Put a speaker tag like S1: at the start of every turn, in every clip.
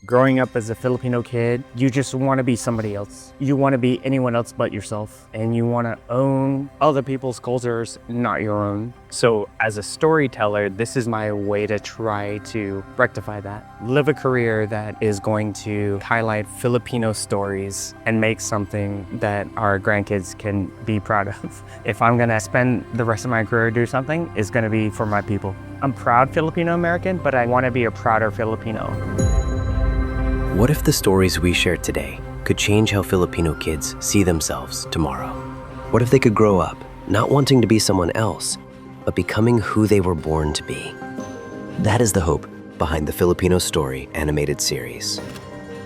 S1: Growing up as a Filipino kid, you just want to be somebody else. You want to be anyone else but yourself. And you want to own other people's cultures, not your own. So as a storyteller, this is my way to try to rectify that. Live a career that is going to highlight Filipino stories and make something that our grandkids can be proud of. If I'm going to spend the rest of my career doing something, it's going to be for my people. I'm proud Filipino American, but I want to be a prouder Filipino.
S2: What if the stories we share today could change how Filipino kids see themselves tomorrow? What if they could grow up not wanting to be someone else, but becoming who they were born to be? That is the hope behind the Filipino Story animated series.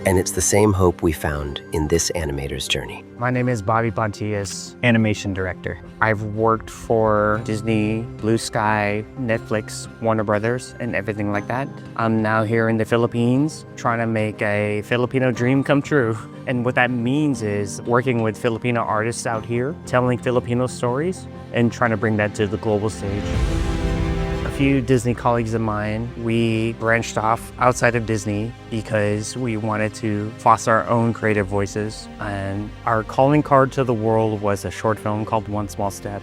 S2: And it's the same hope we found in this animator's journey.
S1: My name is Bobby Pontillas,
S3: animation director.
S1: I've worked for Disney, Blue Sky, Netflix, Warner Brothers, and everything like that. I'm now here in the Philippines trying to make a Filipino dream come true. And what that means is working with Filipino artists out here, telling Filipino stories, and trying to bring that to the global stage. A few Disney colleagues of mine, we branched off outside of Disney because we wanted to foster our own creative voices. And our calling card to the world was a short film called One Small Step.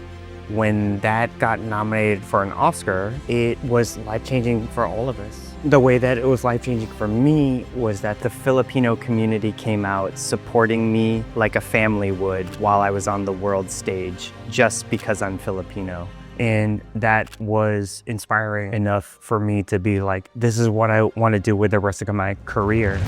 S1: When that got nominated for an Oscar, it was life-changing for all of us. The way that it was life-changing for me was that the Filipino community came out supporting me like a family would while I was on the world stage, just because I'm Filipino. And that was inspiring enough for me to be like, this is what I want to do with the rest of my career.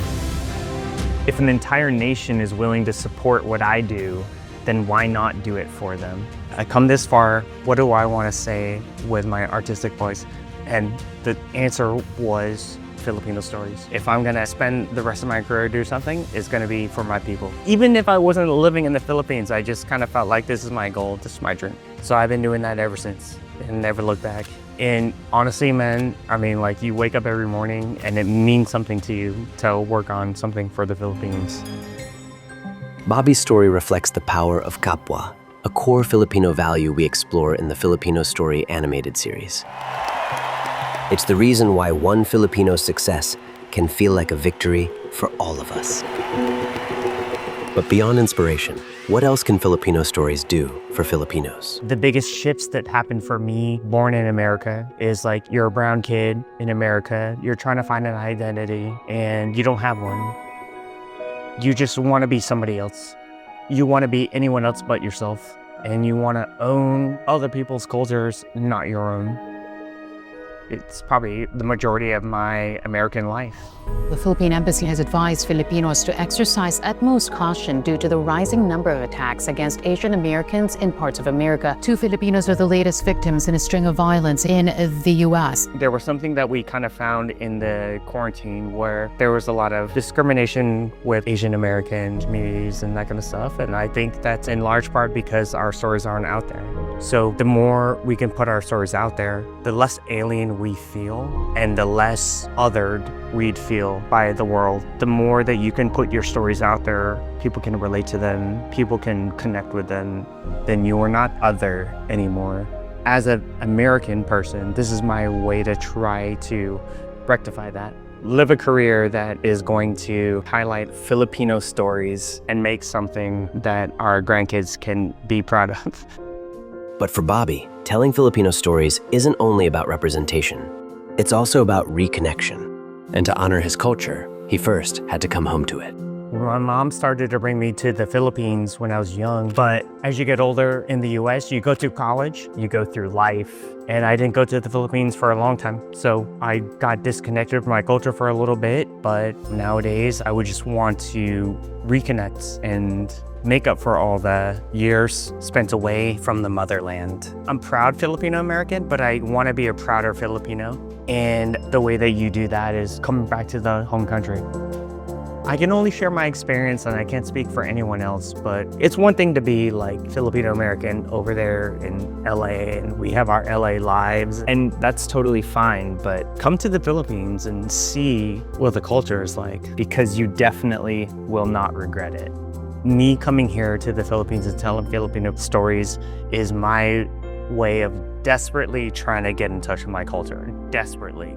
S1: If an entire nation is willing to support what I do, then why not do it for them? I come this far, what do I want to say with my artistic voice? And the answer was Filipino stories. If I'm gonna spend the rest of my career doing something, it's gonna be for my people. Even if I wasn't living in the Philippines, I just kind of felt like this is my goal, this is my dream. So I've been doing that ever since and never looked back. And honestly, man, I mean, like you wake up every morning and it means something to you to work on something for the Philippines.
S2: Bobby's story reflects the power of kapwa, a core Filipino value we explore in the Filipino Story animated series. It's the reason why one Filipino's success can feel like a victory for all of us. But beyond inspiration, what else can Filipino stories do for Filipinos?
S1: The biggest shifts that happened for me, born in America, is like you're a brown kid in America, you're trying to find an identity and you don't have one. You just want to be somebody else. You want to be anyone else but yourself. And you want to own other people's cultures, not your own. It's probably the majority of my American life.
S4: The Philippine Embassy has advised Filipinos to exercise utmost caution due to the rising number of attacks against Asian Americans in parts of America. 2 Filipinos are the latest victims in a string of violence in the U.S.
S1: There was something that we kind of found in the quarantine where there was a lot of discrimination with Asian American communities and that kind of stuff. And I think that's in large part because our stories aren't out there. So the more we can put our stories out there, the less alien we feel and the less othered we'd feel by the world. The more that you can put your stories out there, people can relate to them, people can connect with them, then you are not other anymore. As an American person, this is my way to try to rectify that. Live a career that is going to highlight Filipino stories and make something that our grandkids can be proud of.
S2: But for Bobby, telling Filipino stories isn't only about representation. It's also about reconnection. And to honor his culture, he first had to come home to it.
S1: My mom started to bring me to the Philippines when I was young, but as you get older in the US, you go through college, you go through life, and I didn't go to the Philippines for a long time. So I got disconnected from my culture for a little bit, but nowadays I would just want to reconnect and make up for all the years spent away from the motherland. I'm proud Filipino American, but I want to be a prouder Filipino. And the way that you do that is coming back to the home country. I can only share my experience and I can't speak for anyone else, but it's one thing to be like Filipino American over there in LA and we have our LA lives and that's totally fine, but come to the Philippines and see what the culture is like because you definitely will not regret it. Me coming here to the Philippines and telling Filipino stories is my way of desperately trying to get in touch with my culture, desperately.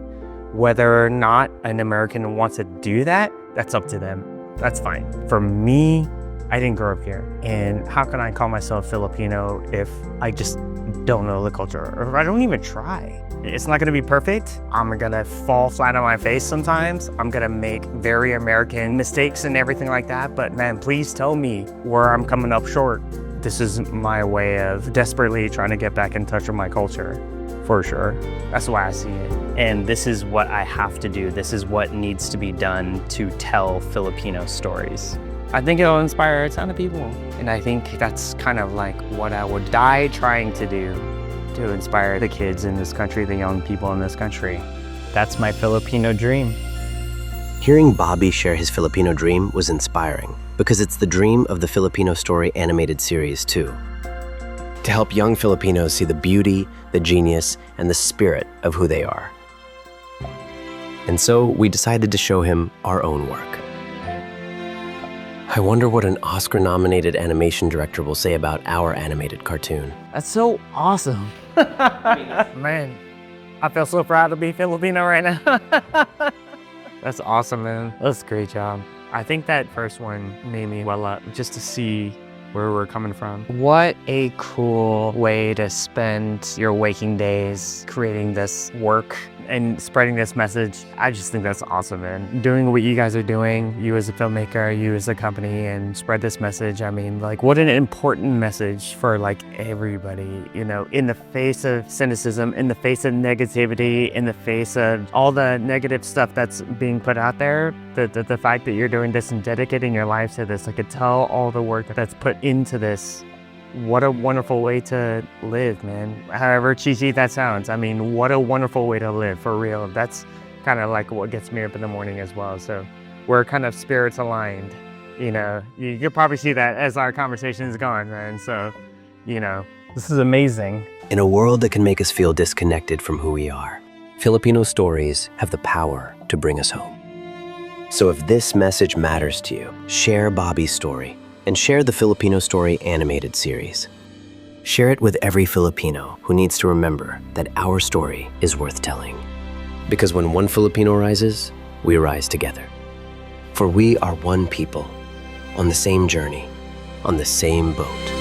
S1: Whether or not an American wants to do that That's up to them. That's fine. For me, I didn't grow up here. And how can I call myself Filipino if I just don't know the culture, or if I don't even try? It's not gonna be perfect. I'm gonna fall flat on my face sometimes. I'm gonna make very American mistakes and everything like that. But man, please tell me where I'm coming up short. This is my way of desperately trying to get back in touch with my culture, for sure. That's why I see it. And this is what I have to do. This is what needs to be done to tell Filipino stories. I think it'll inspire a ton of people. And I think that's kind of like what I would die trying to do, to inspire the kids in this country, the young people in this country. That's my Filipino dream.
S2: Hearing Bobby share his Filipino dream was inspiring because it's the dream of the Filipino Story animated series too. To help young Filipinos see the beauty, the genius, and the spirit of who they are. And so we decided to show him our own work. I wonder what an Oscar-nominated animation director will say about our animated cartoon.
S1: That's so awesome. Man, I feel so proud to be Filipino right now. That's awesome, man. That's a great job. I think that first one made me well up just to see where we're coming from. What a cool way to spend your waking days creating this work and spreading this message. I just think that's awesome, man. Doing what you guys are doing, you as a filmmaker, you as a company, and spread this message. I mean, like, what an important message for like everybody, you know, in the face of cynicism, in the face of negativity, in the face of all the negative stuff that's being put out there. The fact that you're doing this and dedicating your life to this, I could tell all the work that's put into this. What a wonderful way to live, man. However cheesy that sounds. I mean, what a wonderful way to live, for real. That's kind of like what gets me up in the morning as well. So we're kind of spirits aligned. You know, you'll probably see that as our conversation is going, man. So, you know, this is amazing.
S2: In a world that can make us feel disconnected from who we are, Filipino stories have the power to bring us home. So if this message matters to you, share Bobby's story and share the Filipino Story animated series. Share it with every Filipino who needs to remember that our story is worth telling. Because when one Filipino rises, we rise together. For we are one people, on the same journey, on the same boat.